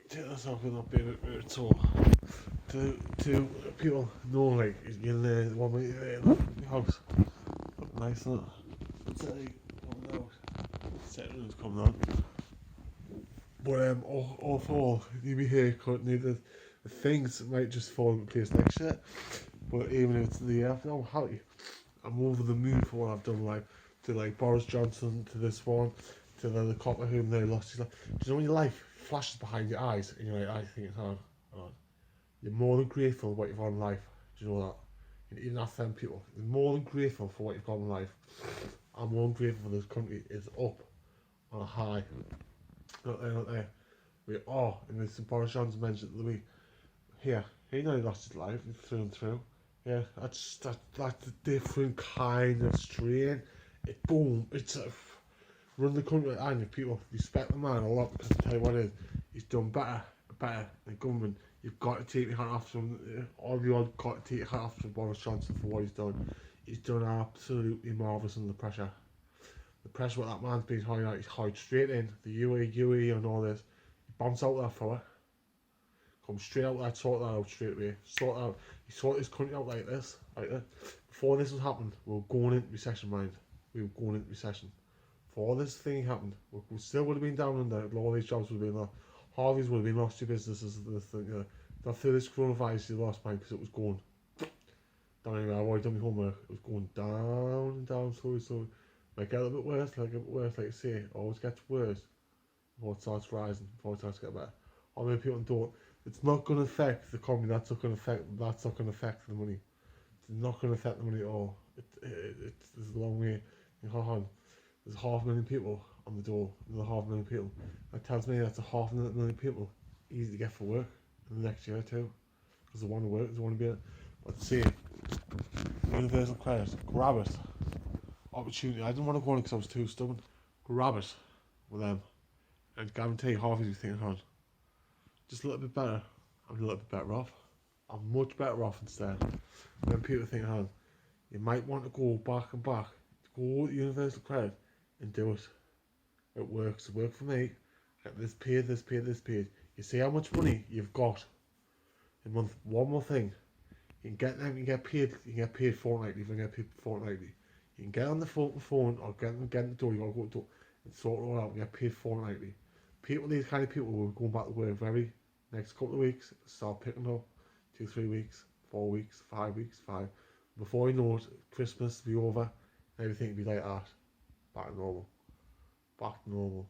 take this off without being at all. To people know, like, you're in the one way in the house. Look nice, isn't it? It's like, coming out. Second room's coming on. But, all for all, you be here, couldn't need the things might just fall into place next year. But even if it's the year after, I'm happy. I'm over the moon for what I've done, like, to like Boris Johnson, to this one, to the copper whom they lost his life. Do you know when your life flashes behind your eyes and you're like, I think it's hard. You're more than grateful for what you've got in life. Do you know that? Even after them people, you're more than grateful for what you've got in life. I'm more than grateful for this country is up on a high. Not there. We are, and this Boris Johnson mentioned the week. Here, he nearly lost his life through and through. Yeah, that's a different kind of strain. It's run the country, and if people respect the man a lot, because I tell you what it is, he's done better than government. You've got to take your hat off to him. All of you have got to take your hat off to Boris Johnson for what he's done. He's done absolutely marvellous under the pressure. The pressure what that man's been hiding out, he's hiding straight in. The UE and all this. He bounced out that fella. Come straight out there, sort that out straight away. Sort out. He sorted his country out like this. Before this was happened, we were going into recession, mind. We were going into recession. Before this thing happened, we still would have been down under. All these jobs would have been lost. Harvey's would have been lost to businesses. Not through this coronavirus, you lost mine because it was going down anyway. I've already done my homework. It was going down and down slowly. Like get a little bit worse, like I say, it always gets worse before it starts rising, before it starts to get better. How many people don't? It's not going to affect the economy. That's not going to affect the money. It's not going to affect the money at all. There's a long way. There's 500,000 people on the door. Another 500,000 people. That tells me that's 500,000 people easy to get for work in the next year or two, because they want to work, they want to be. But see, universal credit, grab it. Opportunity. I didn't want to go on it because I was too stubborn. Grab it with them, and guarantee half of you thinking, on just a little bit better. I'm a little bit better off. I'm much better off instead. When people think, on you might want to go back and back, go with universal credit and do it. It works. It worked for me. Get this paid. You see how much money you've got in month. One more thing. You can get them. You can get paid fortnightly. If you get paid fortnightly, you can get on the phone or get the door. You gotta go to the door and sort it all out. And get paid fortnightly. These kind of people will go back to work very next couple of weeks. Start picking up 2, 3 weeks, 4 weeks, 5 weeks, 5. Before you know it, Christmas will be over. And everything will be like that. Back to normal.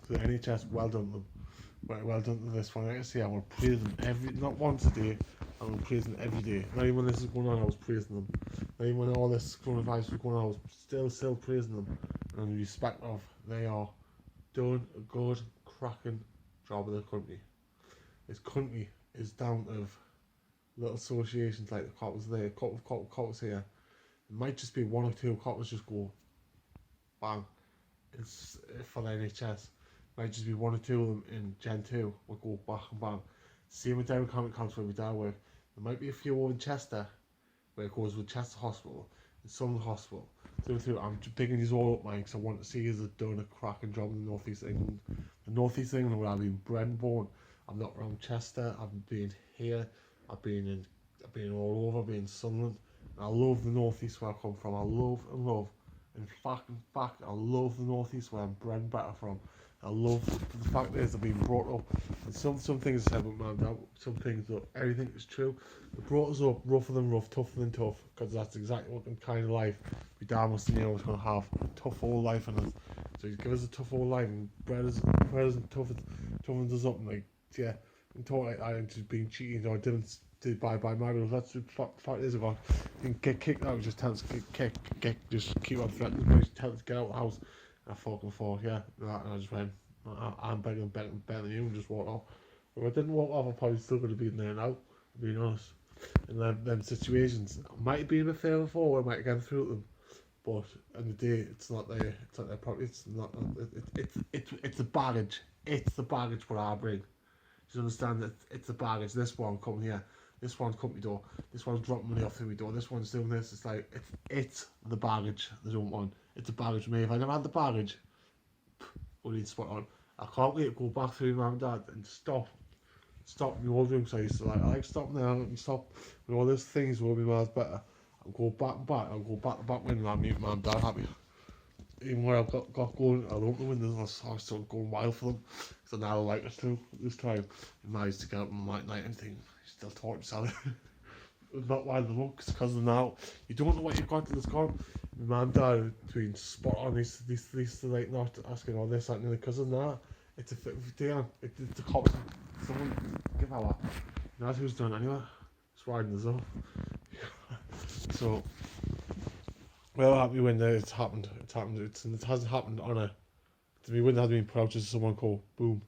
So the NHS, well done to them. Well done to this one. Like I say, I will praise them not once a day. I will praise them every day. Not even when this is going on, I was praising them. Not even when all this coronavirus was going on, I was still praising them. And in respect of, they are doing a good, cracking job of the country. This country is down of little associations like the coppers there, coppers here. It might just be 1 or 2 coppers just go bang. It's for the NHS. Might just be 1 or 2 of them in Gen 2 will go back and bang. Same with Derry County Council with our work. There might be a few over in Chester where it goes with Chester Hospital and Southern Hospital. I'm digging these all up, mate, because I want to see they've done a cracking job in the North East England. The North East England where I've been bred and born. I'm not around Chester, I've been here, I've been all over, I've been in Sunderland. And I love the North East where I come from. I love. In fact, I love the North East where I'm bred and better from. I love the fact is I've been brought up, and some things I said with my dad, some things that everything is true. They brought us up rougher than rough, tougher than tough, because that's exactly what kind of life my dad must have known was going to have. A tough old life in us. So he's given us a tough old life and bred us and toughened us up, and like, yeah, and taught like I just being cheating or did by my rules. That's the fact is about you get kicked out, just tell us just keep on threatening, just tell us to get out of the house. I fucking thought, yeah, and I just went, I'm better than you, and just walked off. If I didn't walk off, I probably still could have been there now, being honest. In them situations, I might have been a bit further forward, I might have gone through them, but in the day, it's not their property. It's the baggage. It's the baggage what I bring. You understand that it's the baggage. This one coming here, this one's coming to my door, this one's dropping money off through my door, this one's doing this. It's like it's the baggage they don't want. It's the baggage for me. If I never had the baggage, what need to spot on? I can't wait to go back to my mum and dad and stop in the old room. So I like stopping there and stop with all those things will be miles better. I'll go back and back. I'll go back to back window and make mum and dad happy. Even when I've got going, I'll open the windows and I'll start going wild for them. So now I like us to this time. And I used to get up and like night and think, still talking to Sally. Not why the look, because now you don't know what you've got till it's gone. My mum and dad between spot on these like not asking all this and because of that. It's a damn it's a cops. Someone give our that's who's done anyway. It's riding us off. So well happy when it's happened. It's happened. It hasn't happened on a to me when it hasn't been put out just someone called boom.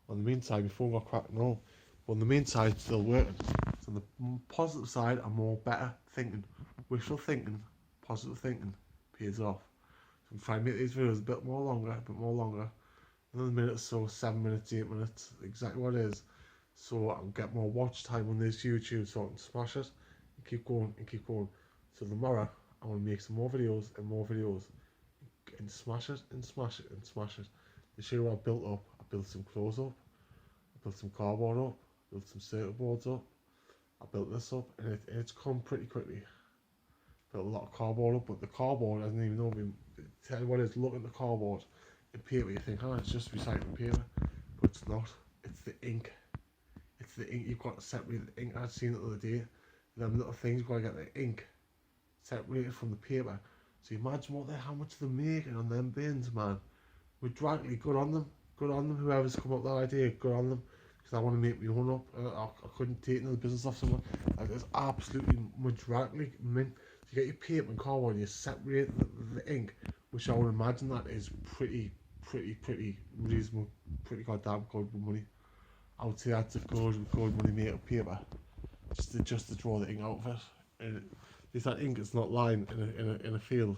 On the main side my phone got cracked no. But on the main side it's still working. So on the positive side I'm more better thinking. Wishful thinking, positive thinking pays off. So I'm trying to make these videos a bit more longer. Another minute or so, 7 minutes, 8 minutes, exactly what it is. So I'll get more watch time on this YouTube so I can smash it and keep going and keep going. So tomorrow I want to make some more videos and smash it and smash it and smash it. To show you what I built up. I built some clothes up, I built some cardboard up, I built some circuit boards up, I built this up and it's come pretty quickly. Built a lot of cardboard up, but the cardboard I didn't even know me. Tell you what it is, look at the cardboard and paper, you think, oh, it's just recycling paper, but it's not. It's the ink. It's the ink. You've got to separate the ink. I'd seen it the other day. Them little things, you've got to get the ink separated from the paper. So you imagine how much they're making on them bins, man. We're directly good on them. Good on them. Whoever's come up with that idea, good on them. Because I want to make my own up. I couldn't take another business off someone. It's absolutely directly mint. You get your paper and cardboard and you separate the ink, which I would imagine that is pretty reasonable, pretty goddamn good money. I would say that's a good money made of paper, just to draw the ink out of it. And if that ink is not lying in a field,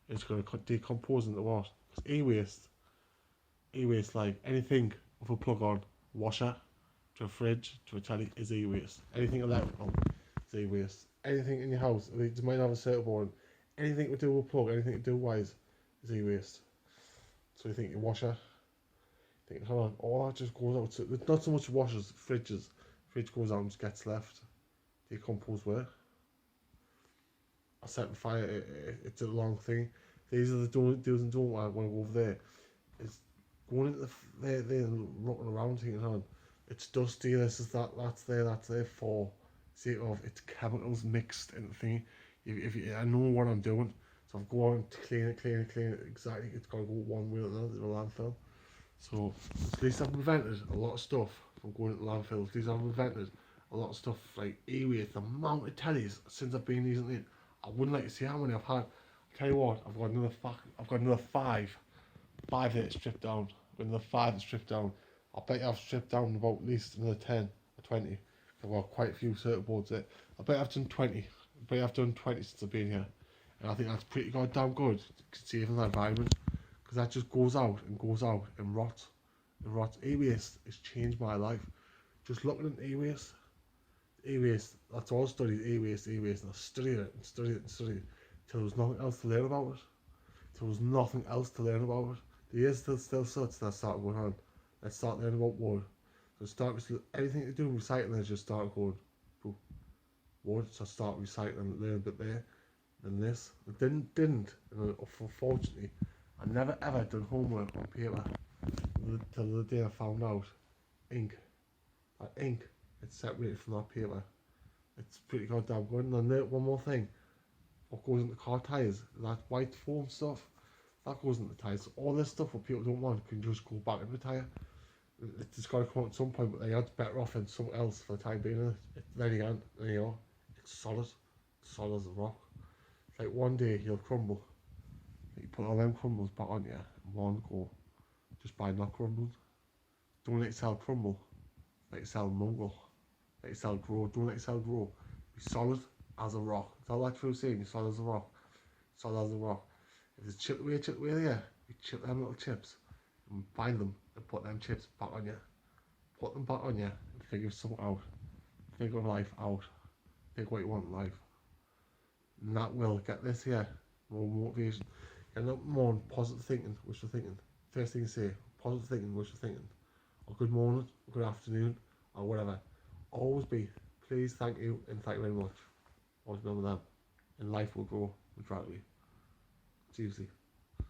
it's going to decompose into what? Because e-waste like anything with a plug on, washer, to a fridge, to a telly is e-waste. Anything electrical is e-waste. Anything in your house, you might have a circuit board, anything to do with a plug, anything to do with wires is e-waste. So you think your washer, hold on, all that just goes out. So there's not so much washers, fridges. Fridge goes out and just gets left. Decompose where? I set the fire, it's a long thing. These are the do's and don'ts I want to go over there. It's going into there and looking around thinking, hold on, it's dusty, this is that's there for sake of it's chemicals mixed in the thing. I know what I'm doing. So I've gone clean it exactly. It's got to go one way or another to the landfill. So at least I've prevented a lot of stuff from going into landfills. At least I've prevented a lot of stuff like e-waste. The amount of tellies since I've been using it, I wouldn't like to see how many I've had. I'll tell you what, I've got another five that are stripped down. I've got another 5 that's stripped down. I bet I've stripped down about at least another 10 or 20. I've got quite a few circuit boards there. I bet I've done 20. I bet I've done 20 since I've been here. And I think that's pretty goddamn good, saving the environment. Because that just goes out and rots. And rots. E-waste has changed my life. Just looking at e-waste, that's all I studied, e-waste. And I studied it till there was nothing else to learn about it. The years still sucks, and I started going on. Let's start learning about wood. So anything to do with recycling, I just started going, wood, so I start recycling, learn a bit there. Than this. I didn't, and unfortunately, I never ever done homework on paper till the day I found out ink. That ink, it's separated from that paper. It's pretty goddamn good. And then one more thing, what goes into car tyres, that white foam stuff, that goes into tyres. So all this stuff what people don't want can just go back in the tyre. It's got to come out at some point, but they're better off in something else for the time being. Then again, there you go. It's solid as a rock. Like one day he'll crumble. You put all them crumbles back on you in one go. Just by not crumbling. Don't let yourself crumble. Let yourself mungle. Let yourself grow. Don't let yourself grow. Be solid as a rock. It's all that true saying. You're solid as a rock. Solid as a rock. If there's chip away there, you chip them little chips and bind them and put them chips back on you. Put them back on you and figure something out. Figure life out. Figure what you want in life. And that will get this here, more motivation, and more positive thinking, wishful thinking. First thing you say, positive thinking, wishful thinking, or good morning, good afternoon, or whatever. Always be, please, thank you, and thank you very much. Always remember that. And life will grow, will dramatically. Seriously.